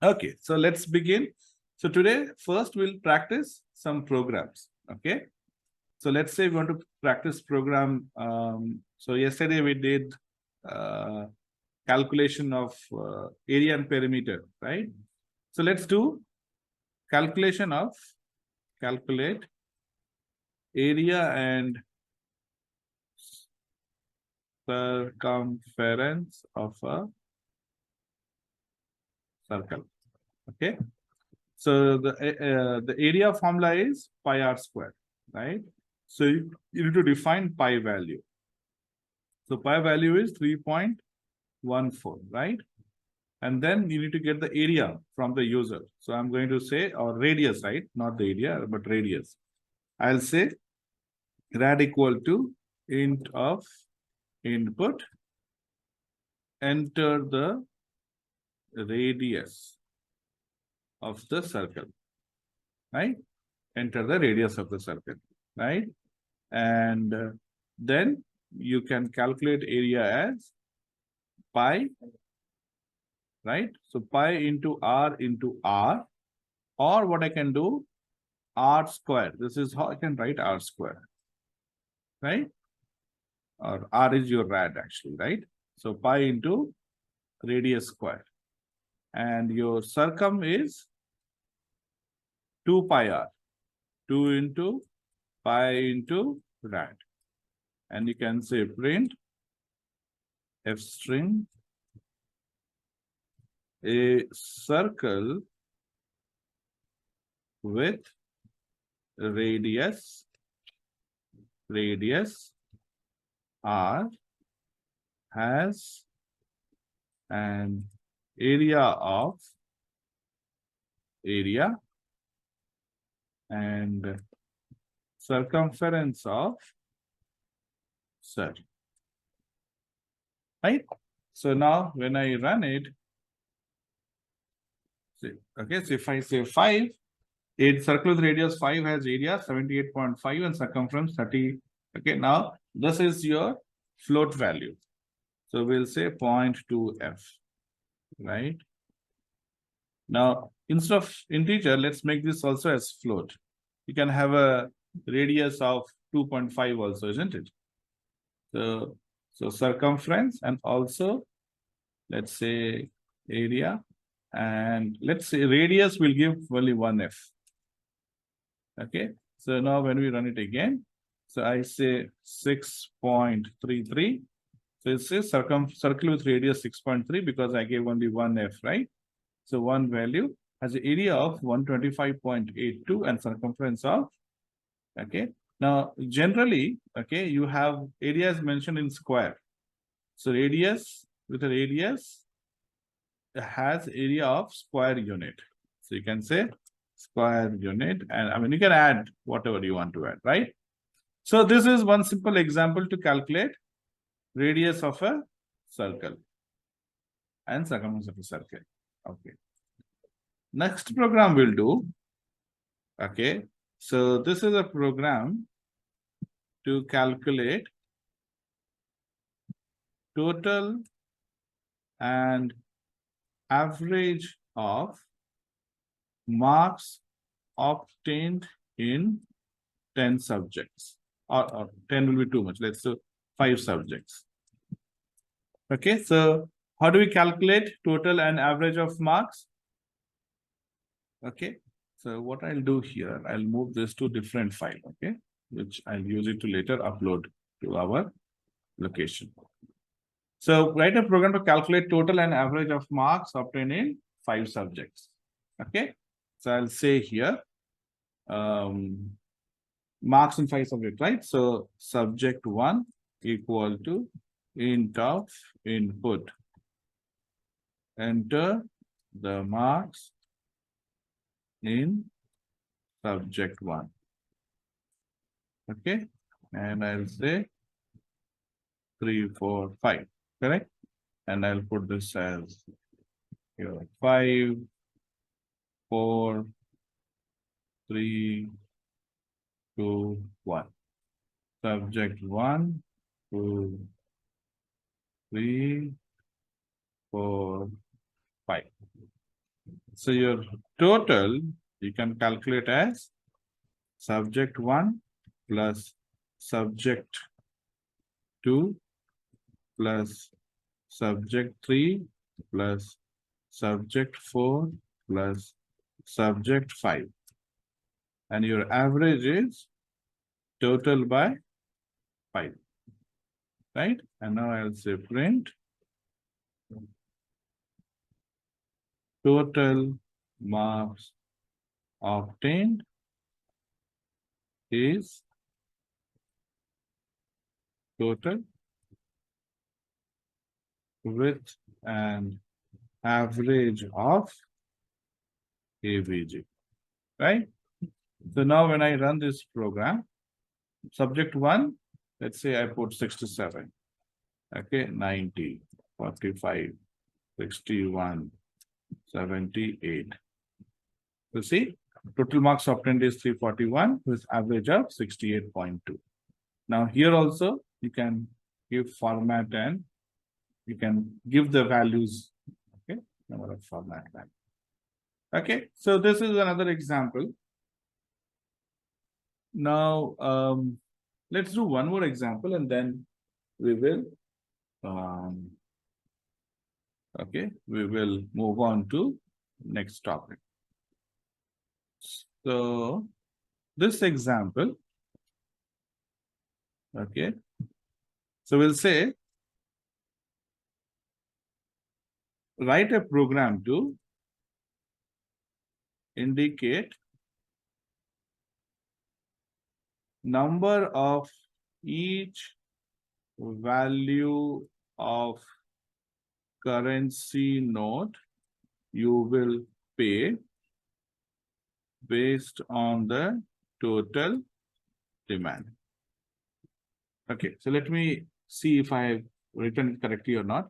Okay, so let's begin. So today, first we'll practice some programs. Okay, so let's say we want to practice program. So yesterday we did uh, calculation of area and perimeter, right? So let's do calculation of calculate area and circumference of a circle. Okay, so the area formula is pi r square, right? So you need to define pi value. So pi value is 3.14, right? And then you need to get the area from the user. So I'm going to say, or radius, right? Not the area, but radius. I'll say rad equal to int of input, enter the radius of the circle, right? Enter the radius of the circle, right? And then you can calculate area as pi, right? So pi into r, or what I can do, r square. This is how I can write r square, right? Or r is your rad actually, right? So pi into radius square. And your circum is 2 pi r, 2 into pi into rad. And you can say print f string a circle with radius r has an area and circumference of circle, right? So now when I run it, okay, so if I say 5, it circle with radius 5 has area 78.5 and circumference 30. Okay, now this is your float value. So we'll say 0.2f, right? Now, instead of integer, let's make this also as float. You can have a radius of 2.5 also, isn't it? So circumference and also, let's say area, and let's say radius will give only 1f. Okay, so now when we run it again, so I say 6.33. So it says circle with radius 6.3 because I gave only 1f, right? So one value has an area of 125.82 and circumference of, okay. Now, generally, okay, you have areas mentioned in square. So radius with a radius has area of square unit. So you can say square unit, and I mean, you can add whatever you want to add, right? So this is one simple example to calculate radius of a circle and circumference of a circle. Okay. Next program we'll do. Okay. So this is a program to calculate total and average of marks obtained in 10 subjects, or 10 will be too much. Let's do 5 subjects. Okay, so how do we calculate total and average of marks? Okay, so what I'll do here, I'll move this to different file, okay, which I'll use it to later upload to our location. So write a program to calculate total and average of marks obtained in 5 subjects. Okay, so I'll say here marks in 5 subjects, right? So subject 1 equal to int of input, enter the marks in subject 1. Okay, and I'll say 3, 4, 5, correct? And I'll put this as 5, 4, 3, 2, 1. Subject 1, 2, 3, 4, 5. So your total you can calculate as subject 1 plus subject 2 plus subject 3 plus subject 4 plus subject 5. And your average is total by 5. Right? And now I'll say print total marks obtained is total with an average of AVG, right? So now when I run this program, subject 1, let's say I put 67, okay, 90, 45, 61, 78. You see, total marks obtained is 341 with average of 68.2. Now here also you can give format and you can give the values, okay, number of format value. Okay, so this is another example. Now let's do one more example and then we will okay, we will move on to next topic. So this example, okay, so we'll say write a program to indicate number of each value of currency note you will pay based on the total demand. Okay, so let me see if I have written it correctly or not.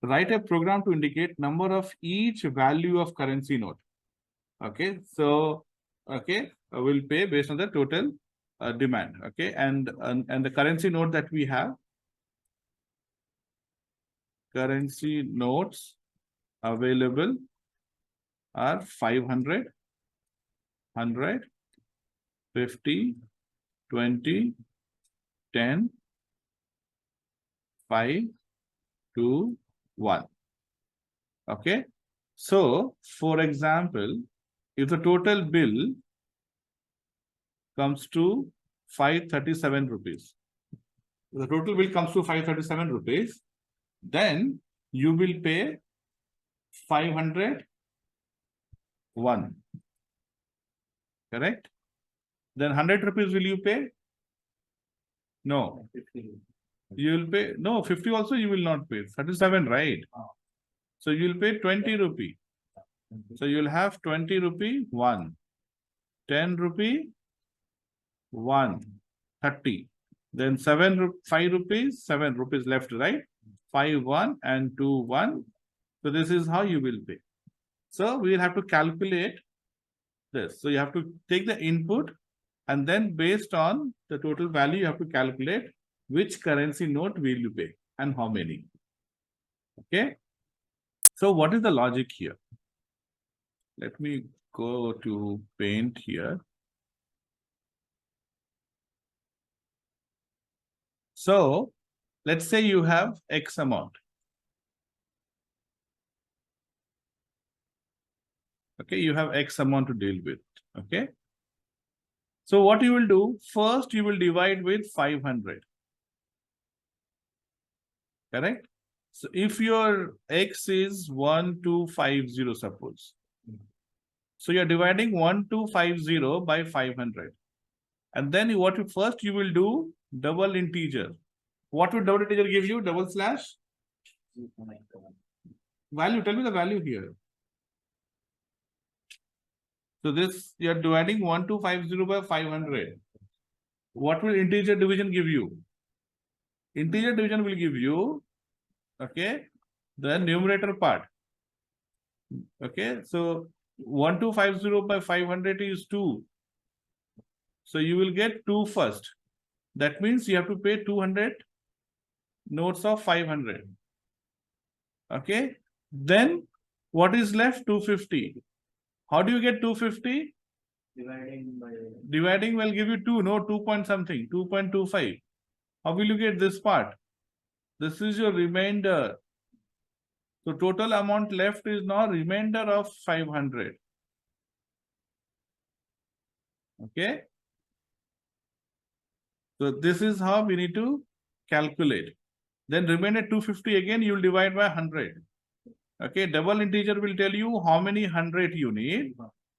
Write a program to indicate number of each value of currency note. Okay, so okay, I will pay based on the total demand. Okay, and the currency note that we have, currency notes available are 500, 100, 50, 20, 10, 5, 2, 1. Okay, so for example, if the total bill comes to 537 rupees, the total bill comes to 537 rupees, then you will pay 501. Correct? Then 100 rupees will you pay? No. 50. You will pay, no, 50 also you will not pay. 37, right? So you will pay 20 rupee. So you will have 20 rupee 1, 10 rupee 1, 30. Then 5 rupees, 7 rupees left, right? 5, 1 and 2, 1. So this is how you will pay. So we will have to calculate this. So you have to take the input and then based on the total value, you have to calculate which currency note will you pay and how many. Okay. So what is the logic here? Let me go to Paint here. So let's say you have X amount. Okay, you have X amount to deal with. Okay. So what you will do, first you will divide with 500. Correct? So if your X is 1250, suppose. So you're dividing 1250 by 500. And then first you will do double integer. What would double integer give you? Double slash? Value, tell me the value here. So this, you're dividing 1250 by 500. What will integer division give you? Integer division will give you, okay, the numerator part. Okay, so 1250 by 500 is 2. So you will get 2 first. That means you have to pay 200 notes of 500. Okay, then What is left? 250. How do you get 250? Dividing will give you 2, no, 2 point something, 2.25. How will you get this part? This is your remainder. So total amount left is now remainder of 500. Okay. So this is how we need to calculate. Then remainder 250 again, you will divide by 100. Okay, double integer will tell you how many 100 you need,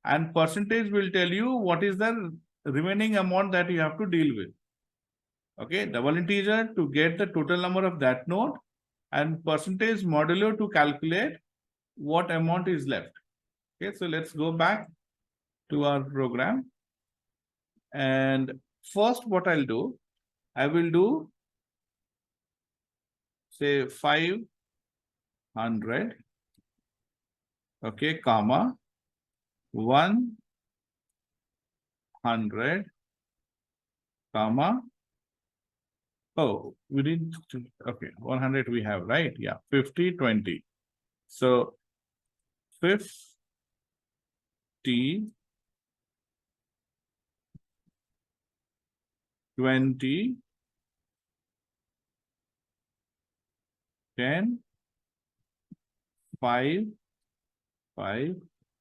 and percentage will tell you what is the remaining amount that you have to deal with. Okay, double integer to get the total number of that node, and percentage modulo to calculate what amount is left. Okay, so let's go back to our program. And first what I'll do, I will do say 500, okay, comma 100, comma, oh, we did, okay, 100 we have, right? Yeah, 50, 20. So 50, 20, 10, 5, 5.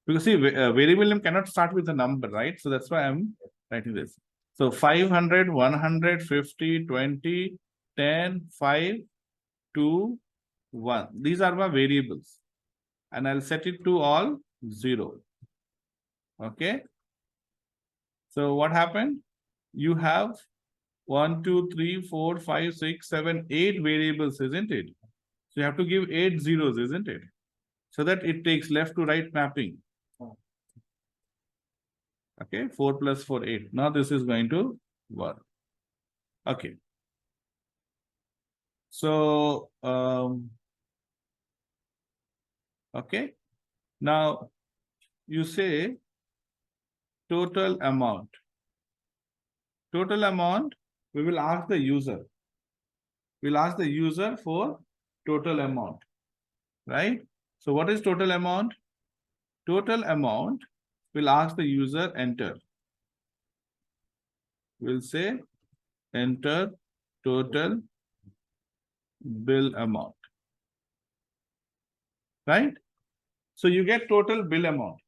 Because see, variable name cannot start with a number, right? So that's why I'm writing this. So 500, 100, 50, 20, 10, 5, 2, 1. These are my variables. And I'll set it to all 0. Okay. So what happened? You have 1, 2, 3, 4, 5, 6, 7, 8 variables, isn't it? So you have to give 8 zeros, isn't it? So that it takes left to right mapping. Okay, 4 plus 4, 8. Now this is going to work. Okay. So, okay. Now you say total amount. Total amount, we will ask the user. We'll ask the user for total amount, right? So what is total amount? Total amount, we'll ask the user enter. We'll say enter total bill amount, right? So you get total bill amount.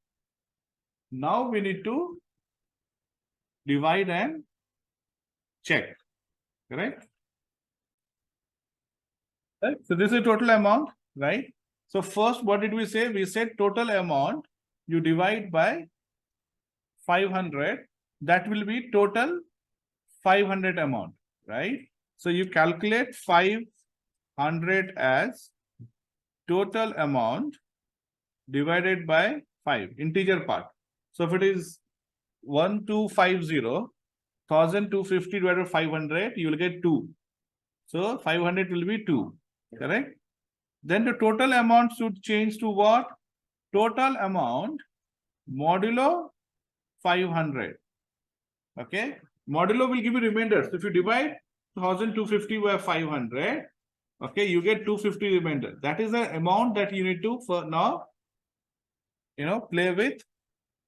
Now we need to divide and check, correct? Right? So this is total amount, right? So first, what did we say? We said total amount, you divide by 500, that will be total 500 amount, right? So you calculate 500 as total amount divided by 5, integer part. So if it is 1250, 1250 divided by 500, you will get 2. So 500 will be 2, correct? Then the total amount should change to what? Total amount modulo 500. Okay, modulo will give you remainder. So if you divide 1250 by 500, okay, you get 250 remainder. That is the amount that you need to for now, play with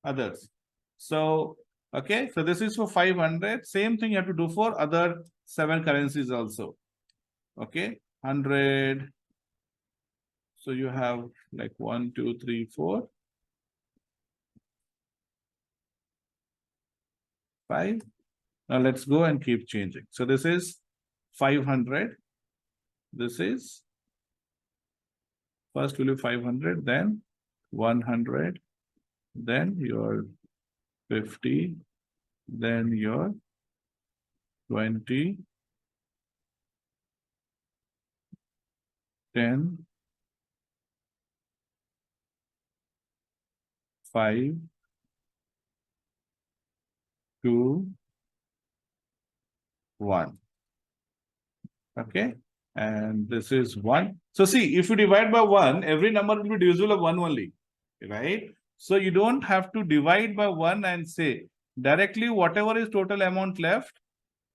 others. So, okay, so this is for 500. Same thing you have to do for other 7 currencies also. Okay, 100. So you have like 1, 2, 3, 4, 5. Now let's go and keep changing. So this is 500. This is first will be 500, then 100, then your 50, then your 20, 10, 5, 2, 1. Okay, and this is 1. So see, if you divide by 1, every number will be divisible of 1 only, right? So you don't have to divide by 1 and say directly whatever is total amount left.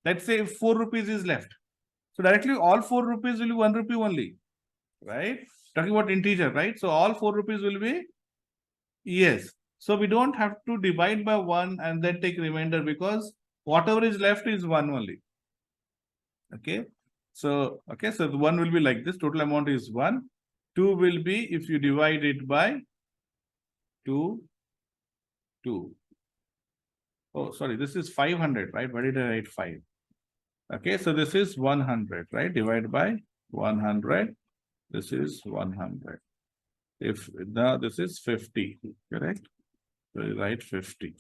Let's say if 4 rupees is left. So directly all 4 rupees will be 1 rupee only, right? Talking about integer, right? So all 4 rupees will be yes. So we don't have to divide by 1 and then take remainder because whatever is left is 1 only. Okay. So the 1 will be like this. Total amount is 1. 2 will be if you divide it by 2. Oh, sorry, this is 500, right? Why did I write 5? Okay, so this is 100, right? Divided by 100. This is 100. If now this is 50, correct? So you write 50.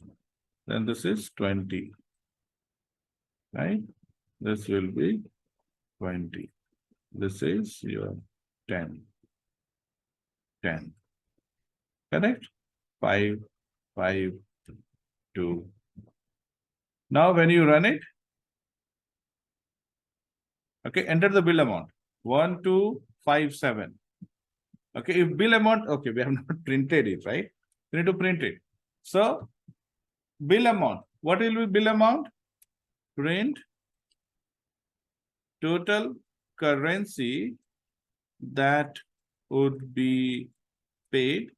Then this is 20, right? This will be 20. This is your 10. 10. Correct? 5, 5, 2. Now when you run it, okay, enter the bill amount. 1257. Okay, if bill amount, okay, we have not printed it, right? We need to print it. So bill amount. What will be bill amount? Print total currency that would be paid.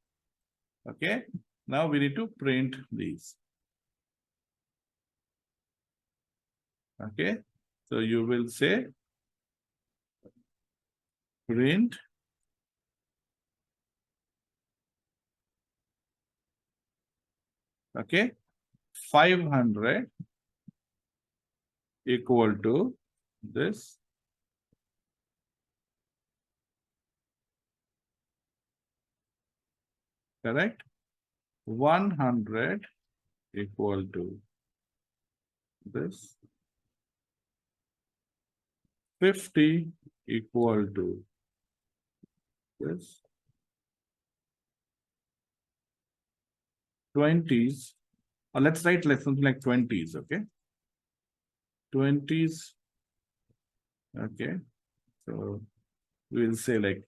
Okay. Now we need to print these. Okay. So you will say print okay 500 equal to this. Correct? 100 equal to this. 50 equal to this. 20s, or let's write like something like 20s, okay? 20s, okay? So we'll say like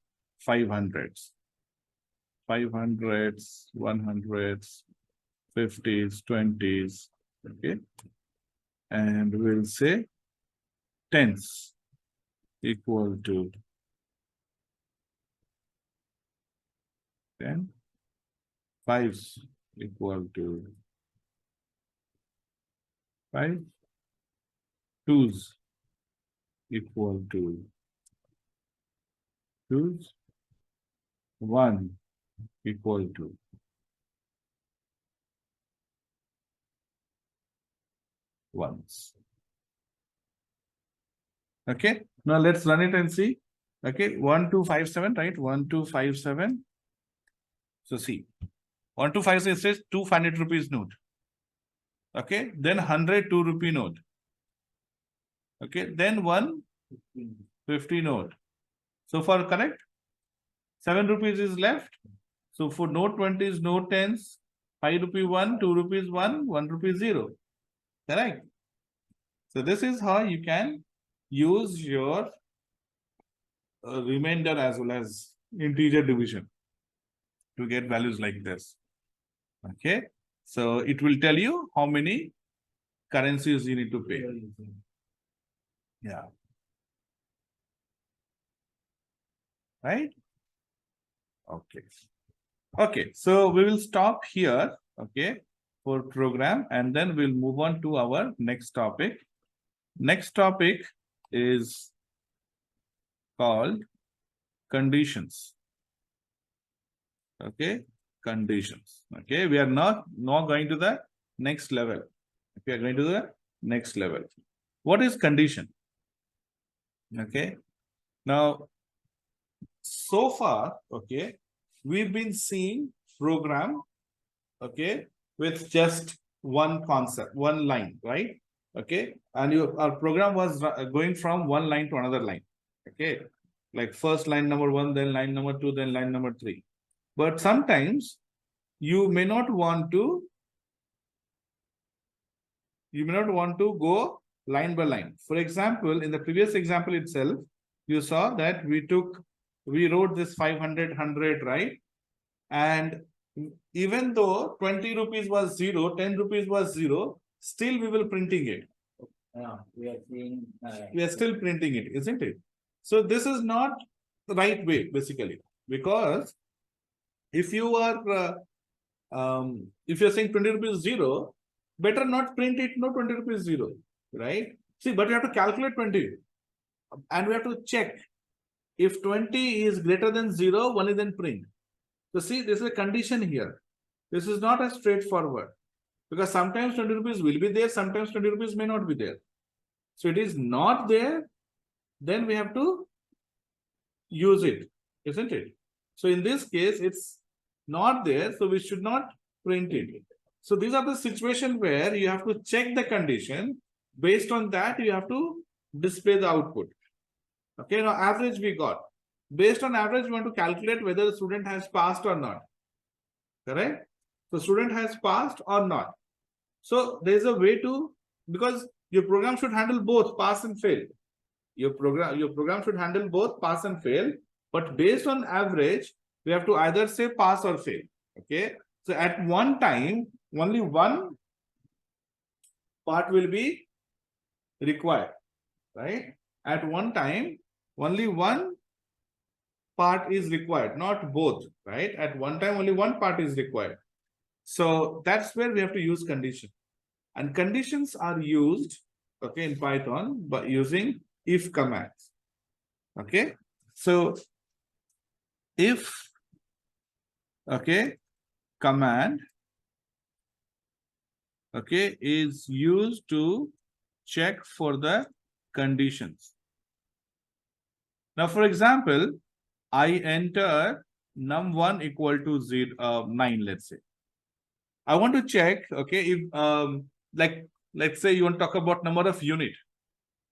500s. 500s, 100s, 50s, 20s, okay? And we'll say tens equal to 10, fives equal to 5, twos equal to twos, 1 equal to ones. Okay, now let's run it and see. Okay, 1257, right? 1257. So see, 1257 says 200 rupees note. Okay, then 100 2 rupee note. Okay, then 150 note. So for correct, 7 rupees is left. So for note 20 is note 10s, 5 rupee 1, 2 rupees 1, 1 rupee 0. Correct. So this is how you can use your remainder as well as integer division to get values like this. Okay. So it will tell you how many currencies you need to pay. Yeah. Right? Okay. Okay. So we will stop here. Okay. For program, and then we'll move on to our next topic. Next topic is called conditions. Okay, conditions. Okay, we are not going to the next level. We are going to the next level. What is condition? Okay, now so far, okay, we've been seeing program, okay, with just one concept, one line, right? Okay, and our program was going from one line to another line. Okay, like first line number 1, then line number 2, then line number 3. But sometimes you may not want to go line by line. For example, in the previous example itself, you saw that we wrote this 500, 100, right? And even though 20 rupees was 0, 10 rupees was 0, still we will printing it. We are still printing it, isn't it? So this is not the right way, basically. Because if you are if you're saying 20 rupees 0, better not print it, no 20 rupees 0, right? See, but you have to calculate 20 and we have to check if 20 is greater than 0, only then print. So see, this is a condition here. This is not as straightforward because sometimes 20 rupees will be there, sometimes 20 rupees may not be there. So it is not there, then we have to use it, isn't it? So in this case, it's not there, so we should not print it. So these are the situations where you have to check the condition. Based on that, you have to display the output. Okay, now average we got. Based on average, we want to calculate whether the student has passed or not. Correct? So student has passed or not. So there's a way to, because your program should handle both pass and fail. Your program should handle both pass and fail, but based on average, we have to either say pass or fail. Okay. So at one time, only one part will be required, right? At one time, only one part is required, not both, right? At one time, only one part is required. So that's where we have to use condition. And conditions are used, okay, in Python by using if commands. Okay. So if, okay, command, okay, is used to check for the conditions. Now, for example, I enter num1 equal to 9, let's say. I want to check, okay, if like, let's say you want to talk about number of unit.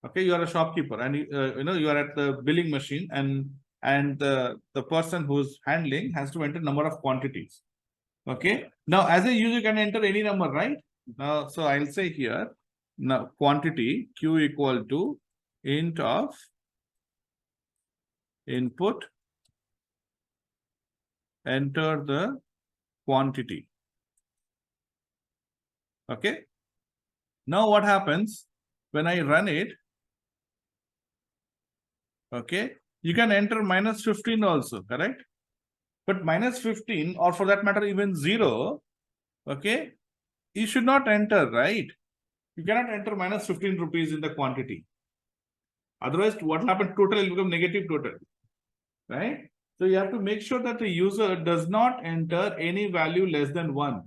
Okay, you are a shopkeeper and you are at the billing machine and the person who's handling has to enter number of quantities. Okay, now as a user can enter any number, right? Now, so I'll say here, now quantity q equal to int of input, enter the quantity. Okay, now what happens when I run it? Okay, you can enter minus 15 also, correct? But minus 15, or for that matter, even 0, okay, you should not enter, right? You cannot enter minus 15 rupees in the quantity. Otherwise, what will happen? Total will become negative total, right? So you have to make sure that the user does not enter any value less than 1.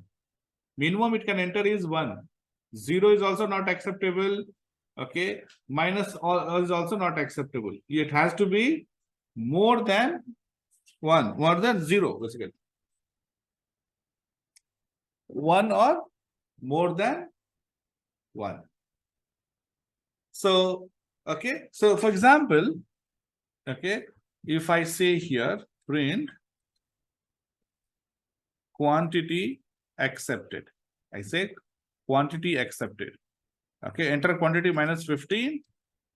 Minimum it can enter is 1. 0 is also not acceptable. Okay, minus is also not acceptable. It has to be more than 1, more than 0, basically. 1 or more than 1. So, okay, so for example, okay, if I say here print quantity accepted, I say quantity accepted. Okay, enter quantity minus 15,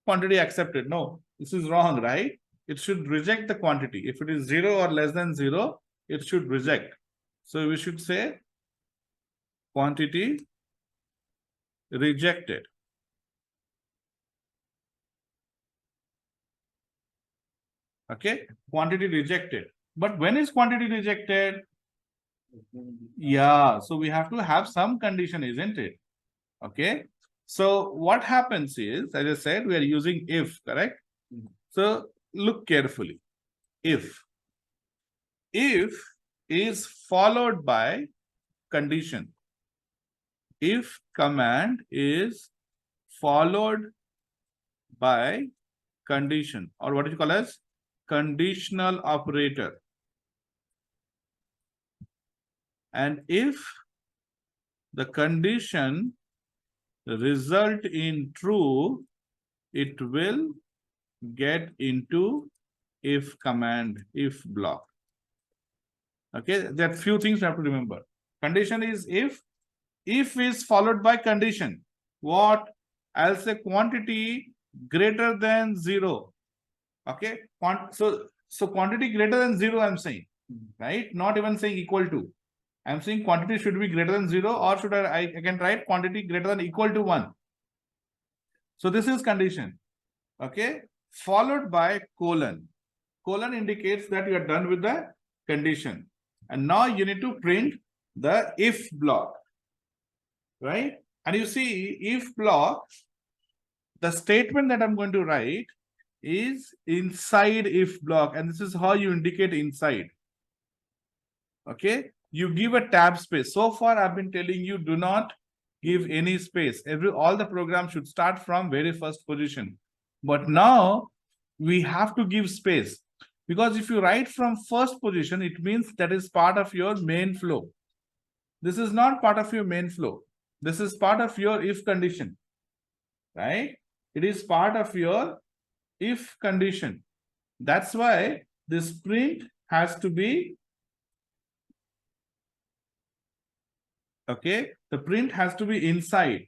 quantity accepted. No, this is wrong, right? It should reject the quantity. If it is 0 or less than 0, it should reject. So we should say quantity rejected. Okay, quantity rejected. But when is quantity rejected? Yeah, so we have to have some condition, isn't it? Okay, so what happens is, as I said, we are using if, correct? So look carefully. If is followed by condition. If command is followed by condition, or what do you call as conditional operator. And if the condition result in true, it will get into if command, if block. Okay, there are few things you have to remember. Condition is if is followed by condition. What? I'll say quantity greater than 0. Okay, so quantity greater than 0 I'm saying, right? Not even saying equal to. I'm saying quantity should be greater than 0, or should I can write quantity greater than equal to 1. So this is condition. Okay, followed by colon. colon indicates that you are done with the condition. And now you need to print the if block, right? And you see, if block, the statement that I'm going to write is inside if block, and this is how you indicate inside. Okay, you give a tab space. So far, I've been telling you, do not give any space. All the program should start from very first position. But now we have to give space, because if you write from first position, it means that is part of your main flow. This is not part of your main flow. This is part of your if condition, right? It is part of your if condition. That's why this print has to be, okay, the print has to be inside.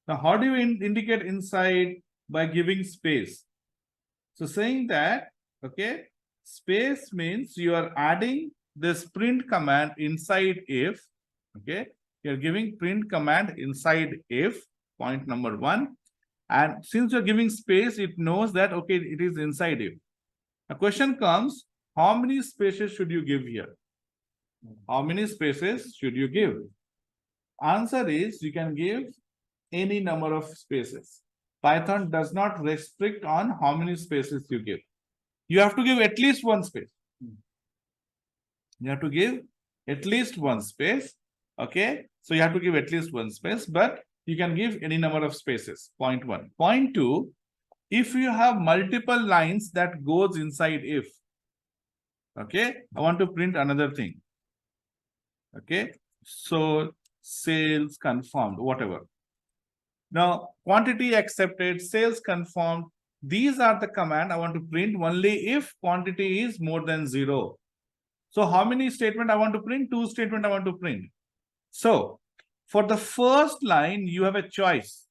Now, how do you indicate inside? By giving space. So saying that, okay, space means you are adding this print command inside if, okay, you're giving print command inside if, point number 1. And since you're giving space, it knows that, okay, it is inside if. A question comes, how many spaces should you give here? How many spaces should you give? Answer is, you can give any number of spaces. Python does not restrict on how many spaces you give. You have to give at least one space. You have to give at least one space. Okay, so you have to give at least one space, but you can give any number of spaces. Point 1. Point 2, if you have multiple lines that goes inside if, okay, I want to print another thing. Okay, so sales confirmed, whatever. Now, quantity accepted, sales confirmed. These are the command I want to print only if quantity is more than 0. So how many statement I want to print? 2 statement I want to print. So for the first line, you have a choice.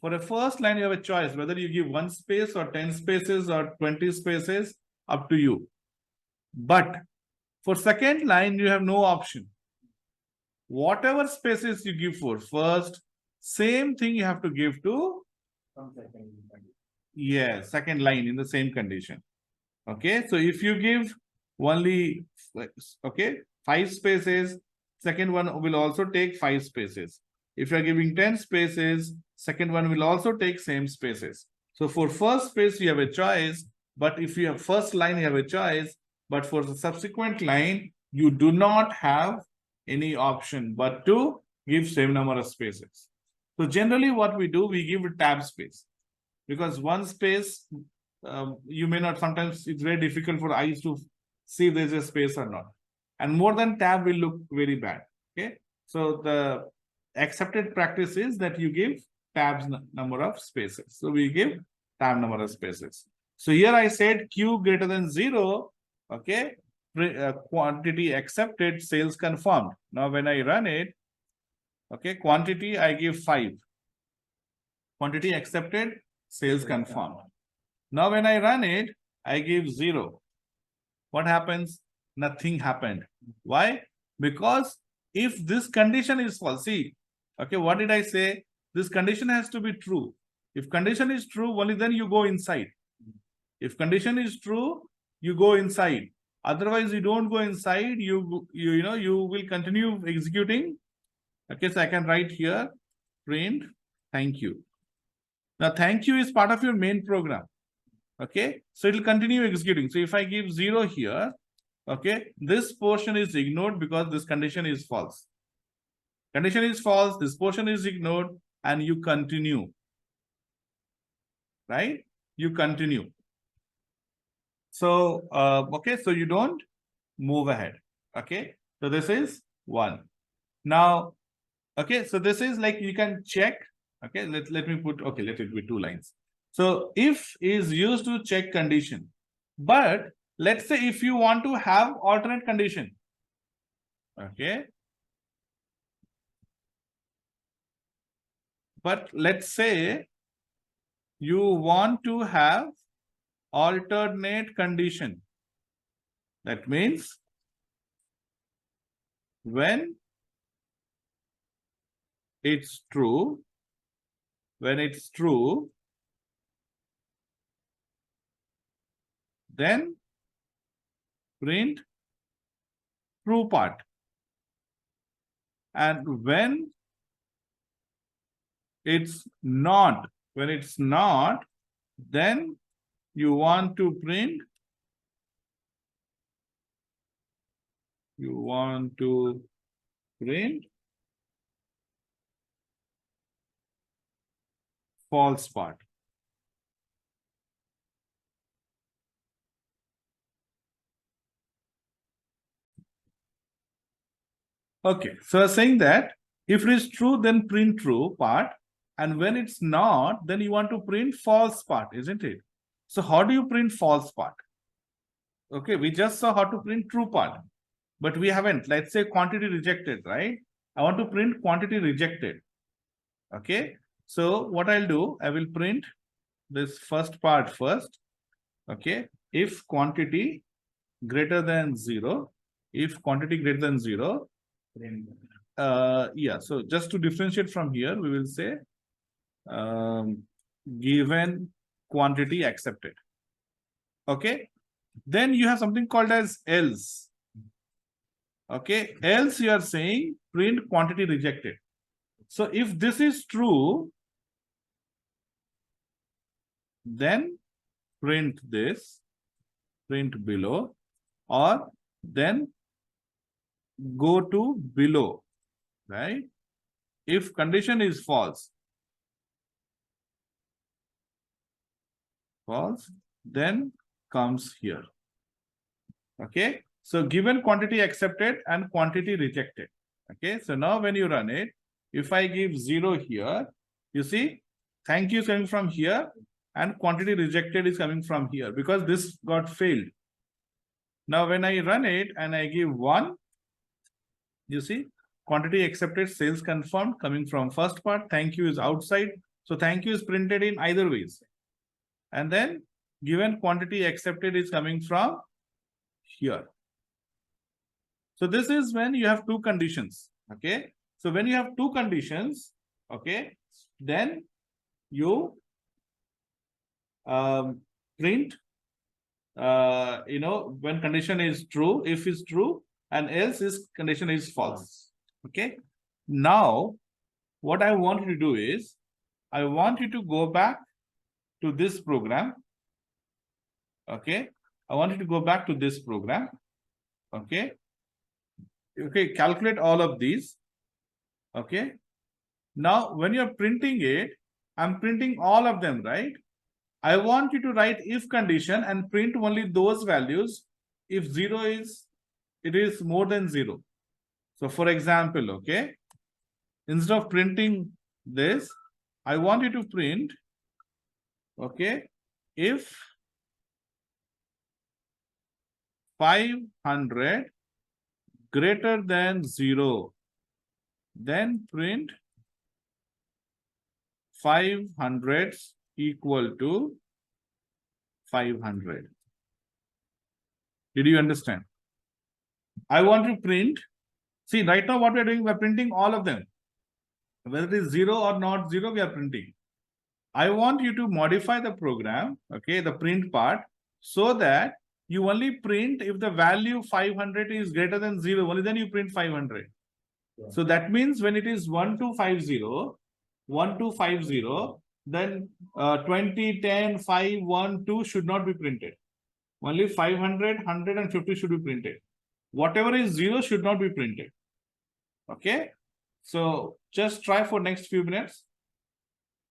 For the first line, you have a choice whether you give 1 space or 10 spaces or 20 spaces, up to you. But for second line, you have no option. Whatever spaces you give for first, same thing you have to give to second line in the same condition. Okay, so if you give only 5 spaces, second one will also take 5 spaces. If you are giving 10 spaces, second one will also take same spaces. So for first space you have a choice, but if you have first line you have a choice, but for the subsequent line you do not have any option but to give same number of spaces. So generally what we do, we give a tab space, because one space you may not, sometimes it's very difficult for eyes to see if there's a space or not. And more than tab will look very bad. Okay, so the accepted practice is that you give tabs number of spaces. So we give tab number of spaces. So here I said Q greater than 0. Okay, quantity accepted, sales confirmed. Now when I run it, okay, quantity I give 5. Quantity accepted, sales confirmed. Now when I run it, I give 0. What happens? Nothing happened. Why? Because if this condition is false, see, okay, what did I say? This condition has to be true. If condition is true, only then you go inside. If condition is true, you go inside. Otherwise, you don't go inside. You will continue executing. Okay, so I can write here print thank you. Now, thank you is part of your main program. Okay, so it will continue executing. So if I give 0 here, okay, this portion is ignored because this condition is false. Condition is false, this portion is ignored, and you continue. Right? You continue. So, okay, so you don't move ahead. Okay, so this is 1. Now, okay, so this is like you can check. Okay, let me put, okay, let it be 2 lines. So if is used to check condition, but let's say if you want to have alternate condition, okay, but let's say you want to have alternate condition. That means when it's true, then print true part. And when it's not, then you want to print false part. Okay, so saying that if it is true, then print true part. And when it's not, then you want to print false part, isn't it? So how do you print false part? Okay, we just saw how to print true part, but we haven't. Let's say quantity rejected, right? I want to print quantity rejected. Okay, so what I'll do, I will print this first part first. Okay, if quantity greater than 0, yeah, so just to differentiate from here, we will say given quantity accepted. Okay, then you have something called as else. Okay, else you are saying print quantity rejected. So if this is true, then print this, print below, or then go to below, right? If condition is false, then comes here. Okay, so given quantity accepted and quantity rejected. Okay, so now when you run it, if I give 0 here, you see thank you is coming from here and quantity rejected is coming from here because this got failed. Now when I run it and I give 1, you see quantity accepted, sales confirmed coming from first part, thank you is outside. So thank you is printed in either ways. And then given quantity accepted is coming from here. So this is when you have two conditions. Okay, so when you have two conditions, okay, then you print when condition is true, if is true, and else is condition is false. Okay, now what I want you to do is I want you to go back to this program. Okay, I want you to go back to this program. Okay, calculate all of these. Okay, now when you're printing it, I'm printing all of them, right? I want you to write if condition and print only those values if 0 is, it is more than 0. So for example, okay, instead of printing this, I want you to print, okay, if 500 greater than 0, then print 500 equal to 500. Did you understand? I want to print, see right now what we are doing, we are printing all of them. Whether it is 0 or not 0, we are printing. I want you to modify the program, okay, the print part, so that you only print if the value 500 is greater than 0, only then you print 500. Yeah. So that means when it is 1250, then 20, 10, 5, 1, 2 should not be printed. Only 500, 150 should be printed. Whatever is 0 should not be printed. Okay. So just try for next few minutes.